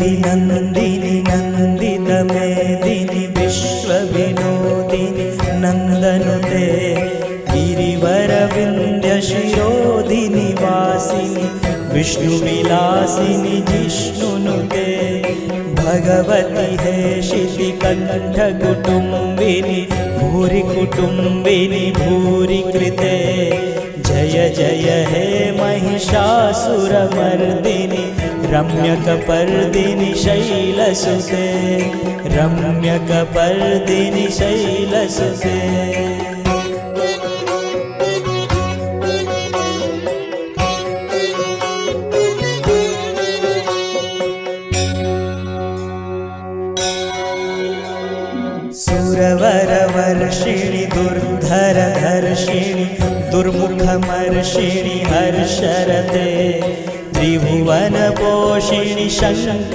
गिरिनन्दिनि नन्दितमेदिनि विश्वविनोदिनि नन्दनुते गिरिवरविन्द्यशिरोधिनि वासिनि विष्णुविलासिनि जिष्णुनुते भगवति हे शितिकण्ठकुटुम्बिनि भूरि कुटुम्बिनि भूरि कृते जय जय हे महिषासुरमर्दिनि रम्यकपर्दिनि शैलसुते रम्यकपर्दिनि शैलसुते। सुरवरवर्षिणि दुर्धरधर्षिणि दुर्मुखमर्षिणि हर्षरते त्रिभुवनपोषिणि शङ्कर